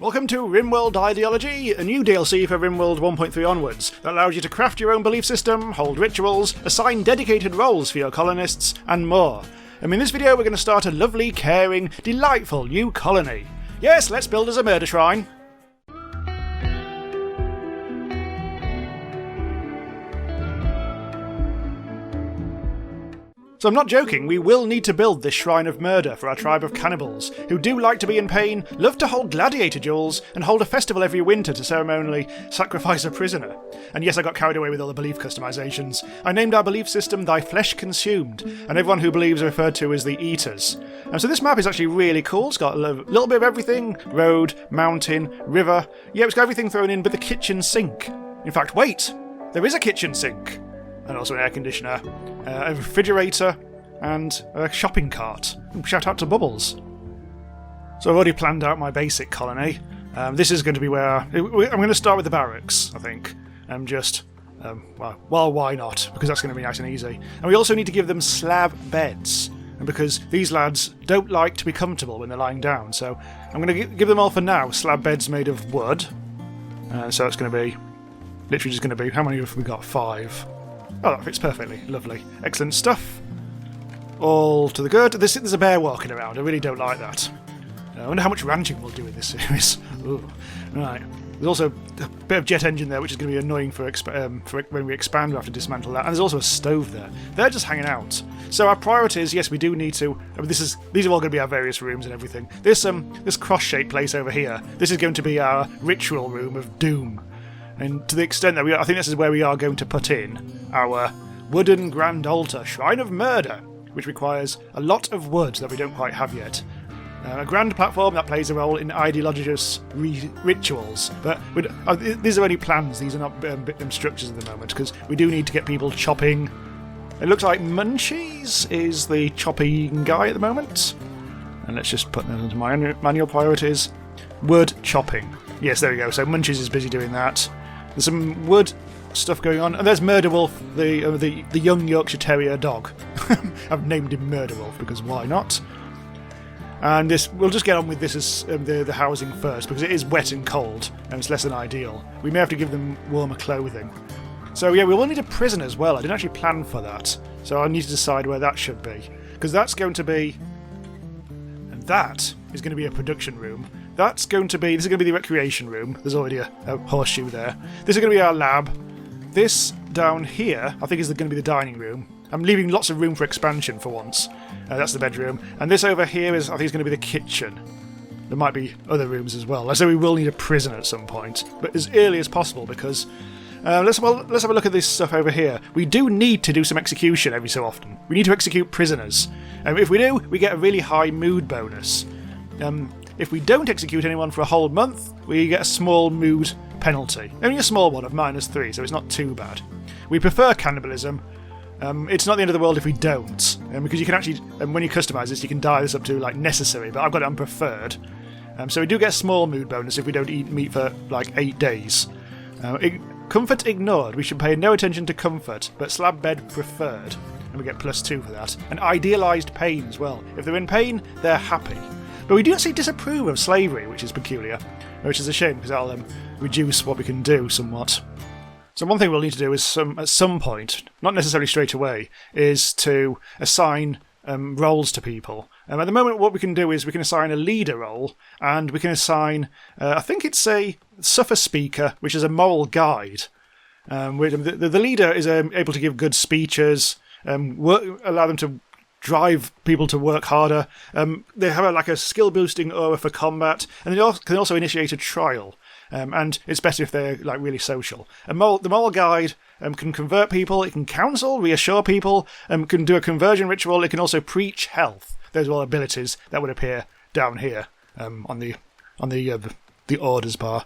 Welcome to RimWorld Ideology, a new DLC for RimWorld 1.3 onwards that allows you to craft your own belief system, hold rituals, assign dedicated roles for your colonists, and more. And in this video we're going to start a lovely, caring, delightful new colony. Yes, let's build us a murder shrine. So I'm not joking, we will need to build this shrine of murder for our tribe of cannibals, who do like to be in pain, love to hold gladiator duels, and hold a festival every winter to ceremonially sacrifice a prisoner. And yes, I got carried away with all the belief customisations. I named our belief system Thy Flesh Consumed, and everyone who believes are referred to as the Eaters. And so this map is actually really cool. It's got a little bit of everything: road, mountain, river. Yeah, it's got everything thrown in but the kitchen sink. In fact, wait! There is a kitchen sink! And also an air conditioner, a refrigerator, and a shopping cart. Shout out to Bubbles. So I've already planned out my basic colony. This is going to be where I'm going to start with the barracks, I think. Well, why not? Because that's going to be nice and easy. And we also need to give them slab beds, and because these lads don't like to be comfortable when they're lying down. So I'm going to give them all for now slab beds made of wood. So it's going to be literally just going to be, how many have we got? 5. Oh, that fits perfectly. Lovely. Excellent stuff. All to the good. There's a bear walking around. I really don't like that. I wonder how much ranching we'll do in this series. Ooh. Right. There's also a bit of jet engine there, which is going to be annoying for when we expand. We have to dismantle that. And there's also a stove there. They're just hanging out. So our priorities, yes, we do need to. These are all going to be our various rooms and everything. This cross-shaped place over here. This is going to be our ritual room of doom. And to the extent that I think this is where we are going to put in our wooden grand altar, Shrine of Murder, which requires a lot of wood that we don't quite have yet. A grand platform that plays a role in ideological rituals. But these are only plans, these are not structures at the moment, because we do need to get people chopping. It looks like Munchies is the chopping guy at the moment. And let's just put that into my manual priorities. Wood chopping. Yes, there we go. So Munchies is busy doing that. There's some wood stuff going on, and there's Murder Wolf, the young Yorkshire Terrier dog. I've named him Murder Wolf because why not? And we'll just get on with this as the housing first, because it is wet and cold, and it's less than ideal. We may have to give them warmer clothing. So yeah, we will need a prison as well. I didn't actually plan for that, so I need to decide where that should be, because that's going to be, and that is going to be a production room. This is going to be the recreation room. There's already a horseshoe there. This is going to be our lab. This down here, I think, is going to be the dining room. I'm leaving lots of room for expansion for once. That's the bedroom. And this over here I think, is going to be the kitchen. There might be other rooms as well. So we will need a prison at some point, but as early as possible, because let's have a look at this stuff over here. We do need to do some execution every so often. We need to execute prisoners. If we do, we get a really high mood bonus. If we don't execute anyone for a whole month, we get a small mood penalty. Only a small one of -3, so it's not too bad. We prefer cannibalism. It's not the end of the world if we don't, because you can actually, when you customise this, you can dial this up to like necessary, but I've got it on preferred. So we do get a small mood bonus if we don't eat meat for like 8 days. Comfort ignored. We should pay no attention to comfort, but slab bed preferred, and we get +2 for that. And idealised pain as well. If they're in pain, they're happy. But we do actually disapprove of slavery, which is peculiar, which is a shame because that'll reduce what we can do somewhat. So one thing we'll need to do is at some point, not necessarily straight away, is to assign roles to people. At the moment what we can do is we can assign a leader role, and we can assign, I think it's a suffer speaker, which is a moral guide. The leader is able to give good speeches, allow them to drive people to work harder. They have a skill boosting aura for combat, and they can also initiate a trial. And it's better if they're really social. The moral guide can convert people, it can counsel, reassure people, can do a conversion ritual, it can also preach health. Those are all abilities that would appear down here on the orders bar.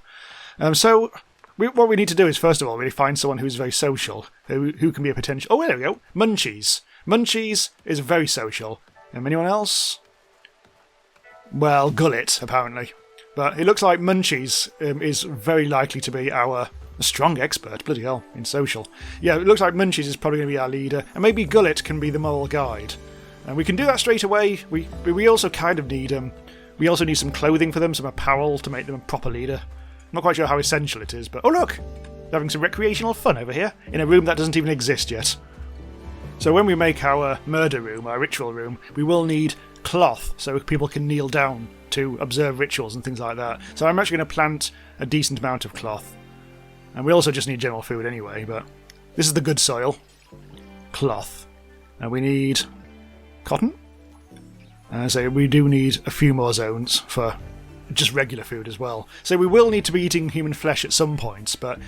What we need to do is first of all really find someone who's very social, who can be a potential. Oh, there we go, Munchies. Munchies is very social. Anyone else? Well, Gullet, apparently. But it looks like Munchies is very likely to be our strong expert, bloody hell, in social. Yeah, it looks like Munchies is probably going to be our leader, and maybe Gullet can be the moral guide. And we can do that straight away. We also kind of need We also need some clothing for them, some apparel to make them a proper leader. I'm not quite sure how essential it is, but... Oh, look! They're having some recreational fun over here, in a room that doesn't even exist yet. So when we make our murder room, our ritual room, we will need cloth so people can kneel down to observe rituals and things like that. So I'm actually going to plant a decent amount of cloth. And we also just need general food anyway, but this is the good soil. Cloth. And we need cotton. So we do need a few more zones for just regular food as well. So we will need to be eating human flesh at some point, but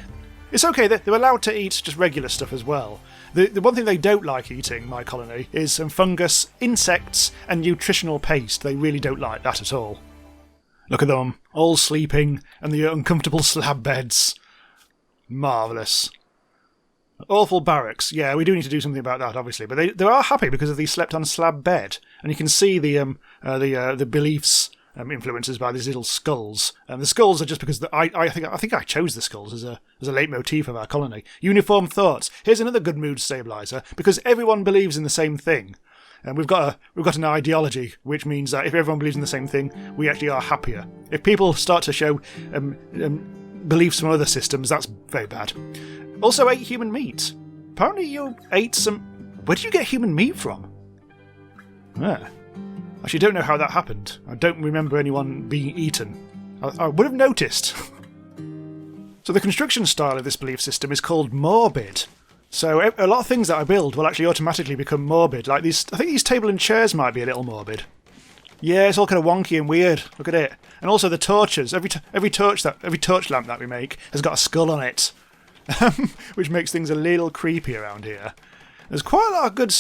it's okay. They're allowed to eat just regular stuff as well. The one thing they don't like eating, my colony, is some fungus, insects, and nutritional paste. They really don't like that at all. Look at them, all sleeping, and the uncomfortable slab beds. Marvellous. Awful barracks. Yeah, we do need to do something about that, obviously. But they are happy because they slept on slab bed, and you can see the beliefs influences by these little skulls. The skulls are just because I think I chose the skulls as a leitmotif of our colony. Uniform thoughts. Here's another good mood stabilizer because everyone believes in the same thing. And we've got an ideology, which means that if everyone believes in the same thing, we actually are happier. If people start to show beliefs from other systems, that's very bad. Also ate human meat. Apparently you ate some... Where did you get human meat from? Ah. Actually, don't know how that happened. I don't remember anyone being eaten. I would have noticed. So the construction style of this belief system is called Morbid. So a lot of things that I build will actually automatically become morbid. Like these, I think these table and chairs might be a little morbid. Yeah, it's all kind of wonky and weird. Look at it. And also the torches. Every torch lamp that we make has got a skull on it, which makes things a little creepy around here. There's quite a lot of good.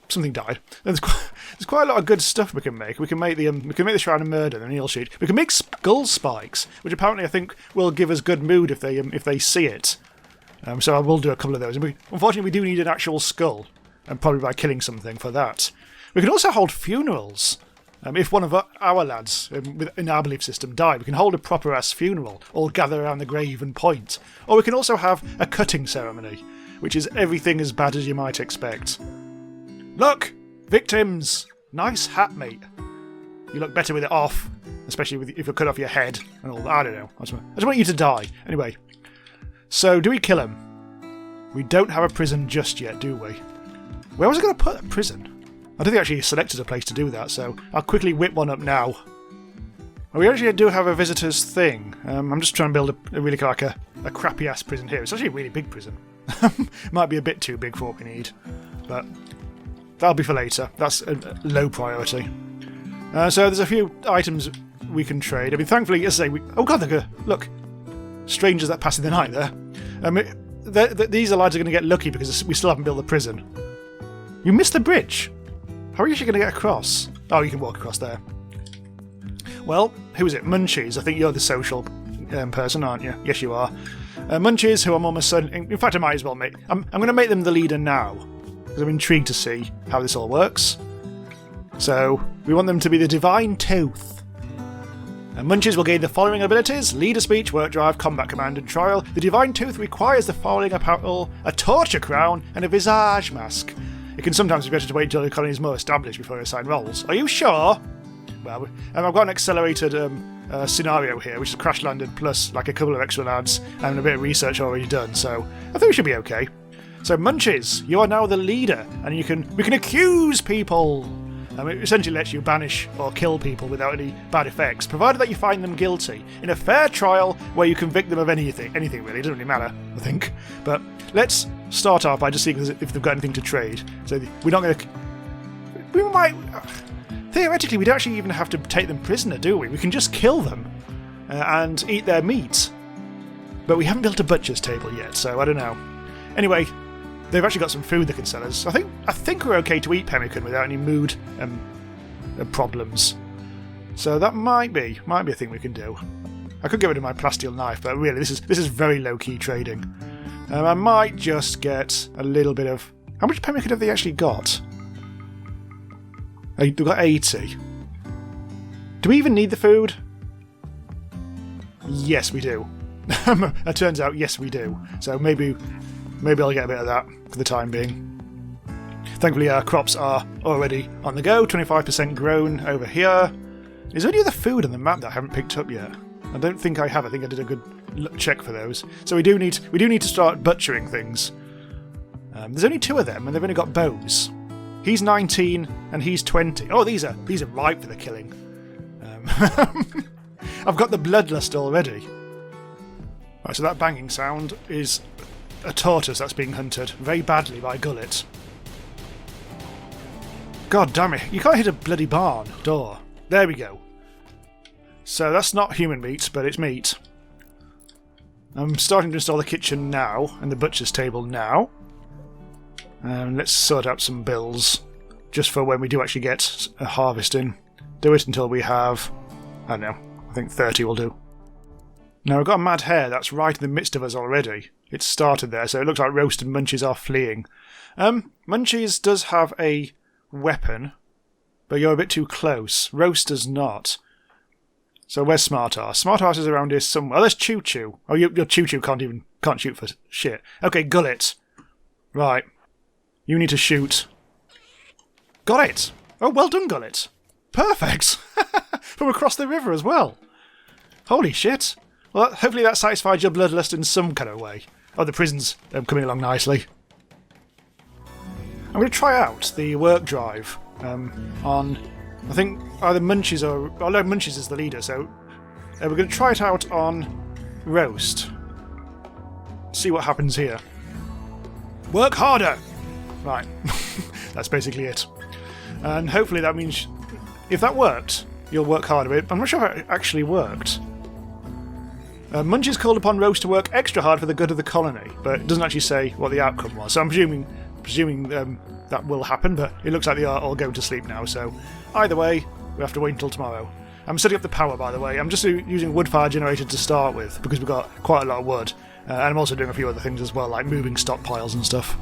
Something died. There's quite a lot of good stuff we can make. We can make the Shrine of Murder, the Kneel Sheet. We can make skull spikes, which apparently I think will give us good mood if they see it. So I will do a couple of those. And unfortunately, we do need an actual skull, and probably by killing something for that. We can also hold funerals. If one of our lads in our belief system died, we can hold a proper-ass funeral, all gather around the grave and point. Or we can also have a cutting ceremony, which is everything as bad as you might expect. Look! Victims! Nice hat, mate. You look better with it off, especially if you cut off your head and all that. I don't know. I just want you to die. Anyway, so do we kill him? We don't have a prison just yet, do we? Where was I going to put a prison? I don't think I actually selected a place to do that, so I'll quickly whip one up now. We actually do have a visitor's thing. I'm just trying to build a really like a crappy-ass prison here. It's actually a really big prison. Might be a bit too big for what we need, but that'll be for later. That's a low priority. So there's a few items we can trade. I mean, thankfully, as I say, oh god, look, strangers that pass in the night there. These lads are going to get lucky because we still haven't built the prison. You missed the bridge. How are you actually going to get across? Oh, you can walk across there. Well, who is it? Munchies. I think you're the social person, aren't you? Yes, you are. Munchies, who I'm almost certain... In fact, I might as well make... I'm going to make them the leader now, because I'm intrigued to see how this all works. So, we want them to be the Divine Tooth. Munchies will gain the following abilities: Leader Speech, Work Drive, Combat Command, and Trial. The Divine Tooth requires the following apparel: a torture crown and a visage mask. It can sometimes be better to wait until the colony is more established before you assign roles. Are you sure? Well, I've got an accelerated scenario here, which is crash landed plus like a couple of extra lads and a bit of research already done, so I think we should be okay. So Munchies, you are now the leader, and we can accuse people. It essentially lets you banish or kill people without any bad effects, provided that you find them guilty in a fair trial where you convict them of anything really. It doesn't really matter, I think. But let's start off by just seeing if they've got anything to trade. So we're not going to... We might... Theoretically, we don't actually even have to take them prisoner, do we? We can just kill them and eat their meat. But we haven't built a butcher's table yet, so I don't know. Anyway, they've actually got some food they can sell us. I think we're okay to eat pemmican without any mood problems. So that might be a thing we can do. I could get rid of my plasteel knife, but really, this is very low-key trading. I might just get a little bit of... How much pemmican have they actually got? They've got 80. Do we even need the food? Yes, we do. It turns out, yes, we do. So maybe I'll get a bit of that for the time being. Thankfully, our crops are already on the go. 25% grown over here. Is there any other food on the map that I haven't picked up yet? I don't think I have. I think I did a good check for those. So we do need to start butchering things. There's only 2 of them, and they've only got bows. He's 19 and he's 20. Oh, these are ripe for the killing. I've got the bloodlust already. Right, so that banging sound is a tortoise that's being hunted very badly by Gullet. God damn it! You can't hit a bloody barn door. There we go. So that's not human meat, but it's meat. I'm starting to install the kitchen now, and the butcher's table now. Let's sort out some bills, just for when we do actually get a harvest in. Do it until we have, I don't know, I think 30 will do. Now we've got a mad hare that's right in the midst of us already. It's started there, so it looks like Roast and Munchies are fleeing. Munchies does have a weapon, but you're a bit too close. Roast does not. So where's Smart Arse? Smart Arse is around here somewhere. Oh, there's Choo Choo. Oh, your Choo Choo can't shoot for shit. Okay, Gullet. Right. You need to shoot. Got it! Oh, well done, Gullet. Perfect! From across the river as well. Holy shit. Well, hopefully that satisfied your bloodlust in some kind of way. Oh, the prison's coming along nicely. I'm going to try out the work drive on, I think, either Munchies or... Oh, no, Munchies is the leader, so we're going to try it out on Roast. See what happens here. Work harder! Right, that's basically it. And hopefully that means, if that worked, you'll work harder. I'm not sure if it actually worked. Munchies called upon Roast to work extra hard for the good of the colony, but it doesn't actually say what the outcome was. So I'm presuming that will happen, but it looks like they are all going to sleep now, so either way, we have to wait until tomorrow. I'm setting up the power, by the way. I'm just using a wood fire generator to start with, because we've got quite a lot of wood. And I'm also doing a few other things as well, like moving stockpiles and stuff.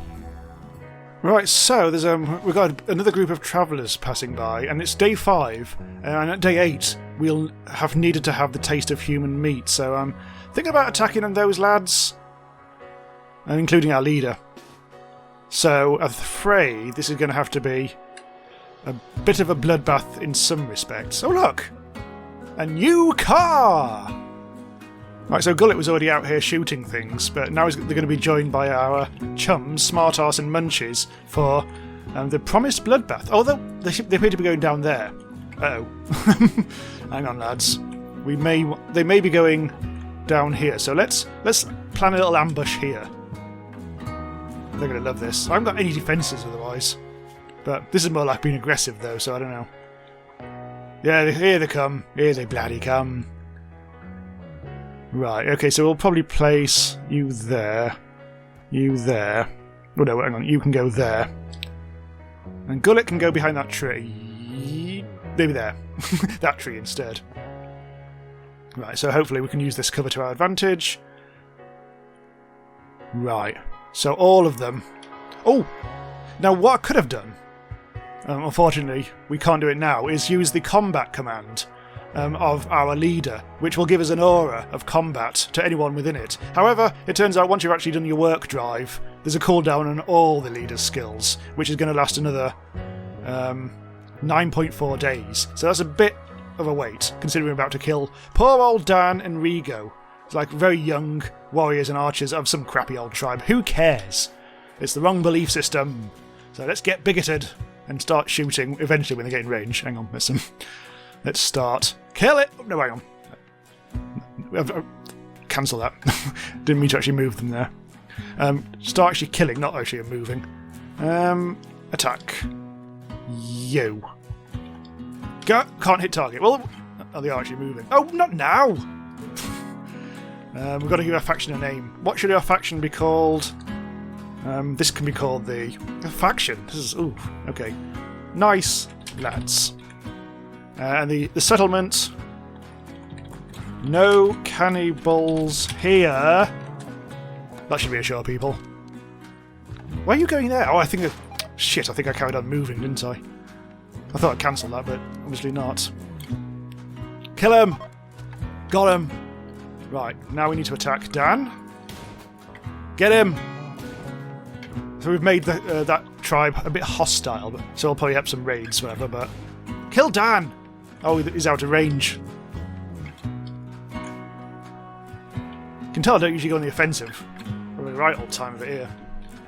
Right, so there's we've got another group of travellers passing by, and it's day 5, and at day 8 we'll have needed to have the taste of human meat, so I'm thinking about attacking those lads, and including our leader. So I'm afraid this is going to have to be a bit of a bloodbath in some respects. Oh look! A new car! Right, so Gullet was already out here shooting things, but now they're going to be joined by our chums, Smart Arse and Munchies, for the promised bloodbath. Although they appear to be going down there. Uh-oh. Hang on, lads. They may be going down here, so let's plan a little ambush here. They're going to love this. I haven't got any defences otherwise. But this is more like being aggressive, though, so I don't know. Yeah, here they come. Here they bloody come. Right, okay, so we'll probably place you there. You there. Oh no, hang on, you can go there. And Gullet can go behind that tree. Maybe there. That tree instead. Right, so hopefully we can use this cover to our advantage. Right, so all of them. Oh! Now what I could have done, unfortunately we can't do it now, is use the combat command of our leader, which will give us an aura of combat to anyone within it. However, it turns out once you've actually done your work drive, there's a cooldown on all the leader's skills, which is going to last another 9.4 days. So that's a bit of a wait, considering we're about to kill poor old Dan and Rigo. It's like very young warriors and archers of some crappy old tribe. Who cares? It's the wrong belief system. So let's get bigoted and start shooting eventually when they get in range. Hang on, there's some... Let's start. Kill it! Oh, no, hang on. Cancel that. Didn't mean to actually move them there. Start actually killing, not actually moving. Attack. You. Can't hit target. Well, oh, they are actually moving. Oh, not now! We've got to give our faction a name. What should our faction be called? This can be called the faction. This is... Ooh, okay. Nice lads. And the settlement. No cannibals here. That should reassure people. Why are you going there? Oh, I think... Shit, I think I carried on moving, didn't I? I thought I'd cancel that, but obviously not. Kill him! Got him! Right, now we need to attack Dan. Get him! So we've made that tribe a bit hostile, so we'll probably have some raids, whatever, but... Kill Dan! Oh, he's out of range. You can tell I don't usually go on the offensive. Probably right all the time over here.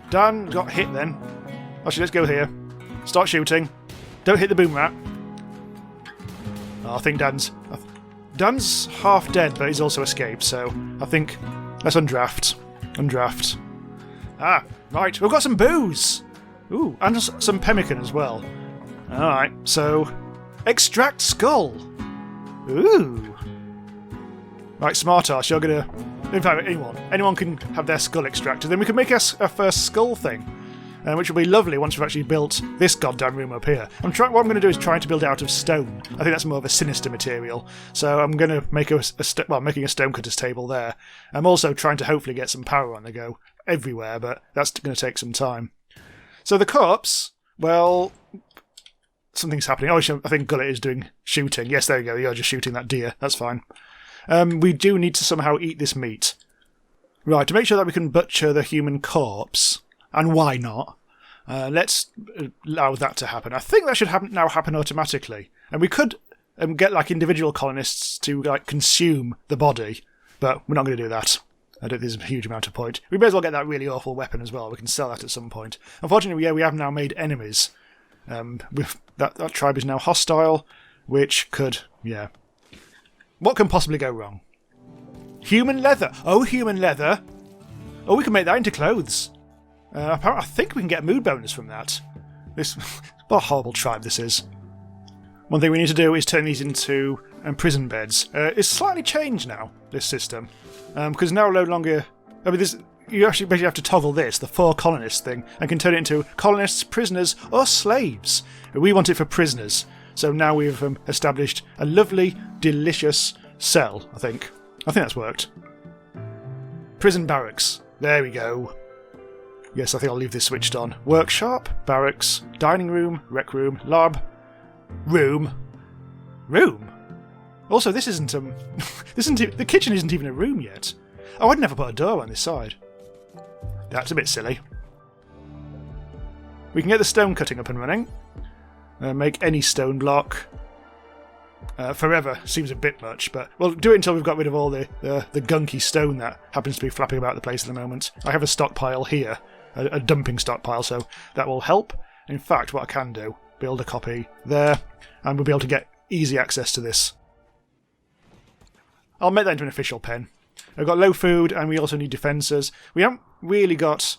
Dan got hit then. Actually, let's go here. Start shooting. Don't hit the boom rat. Oh, I think Dan's half dead, but he's also escaped, so I think let's undraft. Undraft. Ah, right. We've got some booze! Ooh, and some pemmican as well. Alright, so extract skull. Ooh. Right, smart ass, you're gonna... In fact, anyone can have their skull extracted. Then we can make our first skull thing, which will be lovely once we've actually built this goddamn room up here. What I'm going to do is try to build it out of stone. I think that's more of a sinister material. So I'm going to make making a stonecutter's table there. I'm also trying to hopefully get some power on the go everywhere, but that's going to take some time. So the corpse, well, something's happening. Oh, I think Gullet is doing shooting. Yes, there you go. You're just shooting that deer. That's fine. We do need to somehow eat this meat. Right, to make sure that we can butcher the human corpse, and why not, let's allow that to happen. I think that should happen automatically. And we could get like individual colonists to like consume the body, but we're not going to do that. I don't think there's a huge amount of point. We may as well get that really awful weapon as well. We can sell that at some point. Unfortunately, yeah, we have now made enemies. That tribe is now hostile, which could, yeah. What can possibly go wrong? Human leather. Oh, human leather. Oh, we can make that into clothes. Apparently, I think we can get a mood bonus from that. What a horrible tribe this is. One thing we need to do is turn these into prison beds. It's slightly changed now, this system. Because now no longer... I mean, you actually basically have to toggle this, the 4 colonists thing, and can turn it into colonists, prisoners, or slaves. We want it for prisoners. So now we've established a lovely, delicious cell, I think. I think that's worked. Prison barracks. There we go. Yes, I think I'll leave this switched on. Workshop, barracks, dining room, rec room, lab, room. Room? Also, this isn't, the kitchen isn't even a room yet. Oh, I'd never put a door on this side. That's a bit silly. We can get the stone cutting up and running. Make any stone block. Forever seems a bit much, but we'll do it until we've got rid of all the gunky stone that happens to be flapping about the place at the moment. I have a stockpile here, a dumping stockpile, so that will help. In fact, what I can do, build a copy there, and we'll be able to get easy access to this. I'll make that into an official pen. We've got low food, and we also need defences. We haven't really got...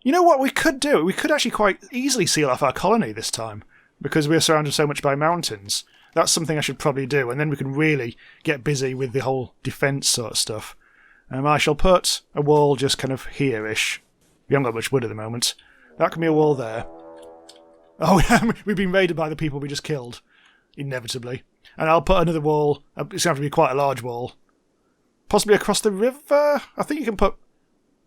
You know what we could do? We could actually quite easily seal off our colony this time, because we're surrounded so much by mountains. That's something I should probably do, and then we can really get busy with the whole defence sort of stuff. I shall put a wall just kind of here-ish. We haven't got much wood at the moment. That can be a wall there. Oh, we've been raided by the people we just killed. Inevitably. And I'll put another wall. It's going to have to be quite a large wall. Possibly across the river? I think you can put...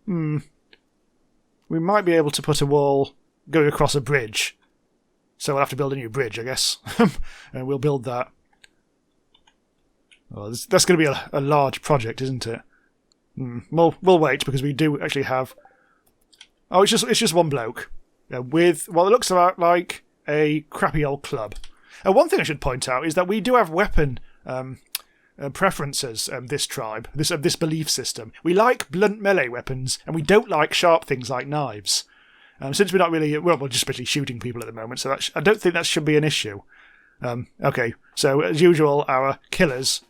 We might be able to put a wall going across a bridge. So we'll have to build a new bridge, I guess. And we'll build that. Oh, that's going to be a large project, isn't it? We'll wait, because we do actually have... Oh, it's just one bloke. With what looks like a crappy old club. One thing I should point out is that we do have weapon preferences, this tribe, this belief system. We like blunt melee weapons, and we don't like sharp things like knives. Since we're not really... Well, we're just basically shooting people at the moment, so I don't think that should be an issue. Okay, so as usual, our killers,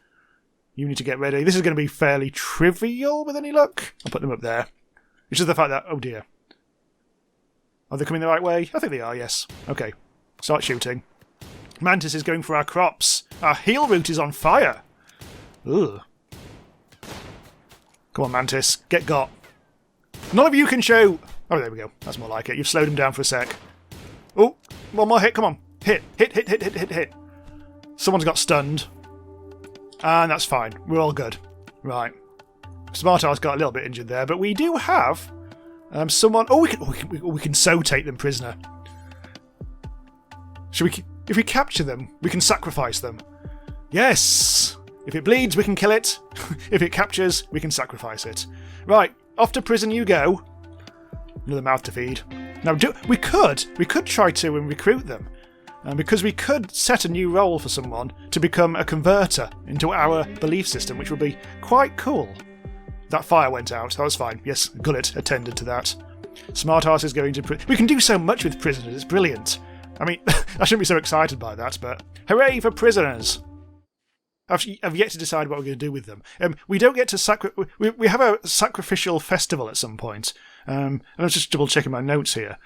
you need to get ready. This is going to be fairly trivial with any luck. I'll put them up there. It's just the fact that... Oh dear. Are they coming the right way? I think they are, yes. Okay, start shooting. Mantis is going for our crops. Our heel root is on fire. Ugh. Come on, Mantis. Get got. None of you can shoot. Oh, there we go. That's more like it. You've slowed him down for a sec. Oh, one more hit. Come on. Hit. Someone's got stunned. And that's fine. We're all good. Right. Smartar's got a little bit injured there, but we do have someone... Oh, we can so take them prisoner. Should we... If we capture them, we can sacrifice them. Yes! If it bleeds, we can kill it. If it captures, we can sacrifice it. Right, off to prison you go. Another mouth to feed. Now, we could try to recruit them. because we could set a new role for someone to become a converter into our belief system, which would be quite cool. That fire went out. That was fine. Yes, Gullet attended to that. Smart Ass is going to... We can do so much with prisoners. It's brilliant. I mean, I shouldn't be so excited by that, but hooray for prisoners! I've yet to decide what we're going to do with them. We don't get to we have a sacrificial festival at some point. And I'm just double checking my notes here.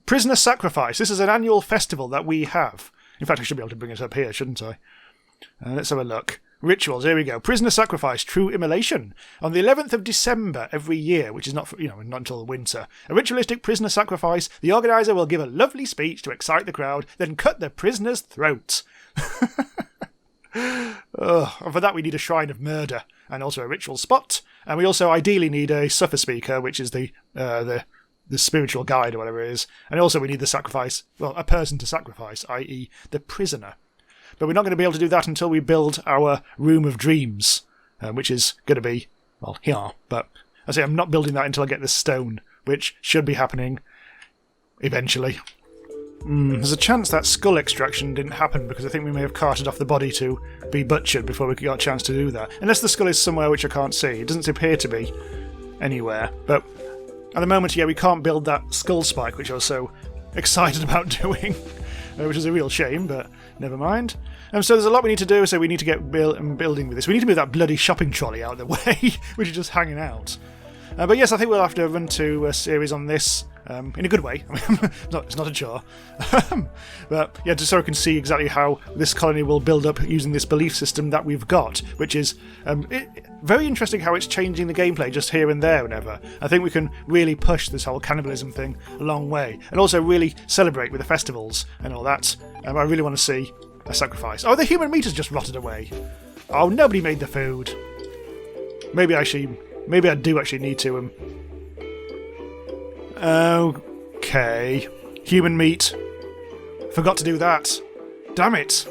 Prisoner sacrifice. This is an annual festival that we have. In fact, I should be able to bring it up here, shouldn't I? Let's have a look. Rituals. Here we go. Prisoner sacrifice. True immolation. On the 11th of December every year, which is not until the winter. A ritualistic prisoner sacrifice. The organizer will give a lovely speech to excite the crowd, then cut the prisoner's throat. And for that we need a shrine of murder and also a ritual spot, and we also ideally need a suffer speaker, which is the spiritual guide or whatever it is, and also we need the sacrifice, well, a person to sacrifice, i.e. the prisoner. But we're not going to be able to do that until we build our room of dreams, which is going to be, well, here. But I say I'm not building that until I get the stone, which should be happening eventually. There's a chance that skull extraction didn't happen because I think we may have carted off the body to be butchered before we got a chance to do that. Unless the skull is somewhere which I can't see. It doesn't appear to be anywhere. But at the moment, yeah, we can't build that skull spike, which I was so excited about doing, which is a real shame, but never mind. So there's a lot we need to do, so we need to get building with this. We need to move that bloody shopping trolley out of the way, which is just hanging out. But yes, I think we'll have to run to a series on this in a good way. I mean, it's not a chore. But yeah, just so I can see exactly how this colony will build up using this belief system that we've got, which is very interesting how it's changing the gameplay just here and there whenever. I think we can really push this whole cannibalism thing a long way, and also really celebrate with the festivals and all that. I really want to see a sacrifice. Oh, the human meat has just rotted away. Oh, nobody made the food. Maybe I do actually need to. Okay. Human meat. Forgot to do that. Damn it.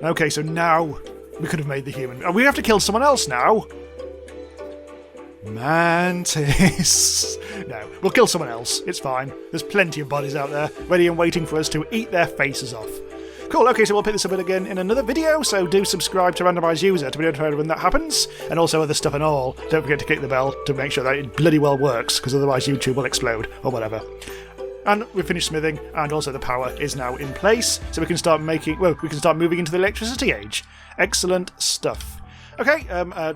Okay, so now we could have made the human. Oh, we have to kill someone else now. Mantis. No, we'll kill someone else. It's fine. There's plenty of bodies out there ready and waiting for us to eat their faces off. Cool, okay, so we'll pick this up again in another video, so do subscribe to Randomise User to be notified when that happens, and also other stuff and all. Don't forget to click the bell to make sure that it bloody well works, because otherwise YouTube will explode, or whatever. And we've finished smithing, and also the power is now in place, so we can start moving into the electricity age. Excellent stuff. Okay,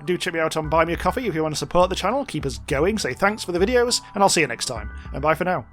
do check me out on Buy Me a Coffee if you want to support the channel, keep us going, say thanks for the videos, and I'll see you next time, and bye for now.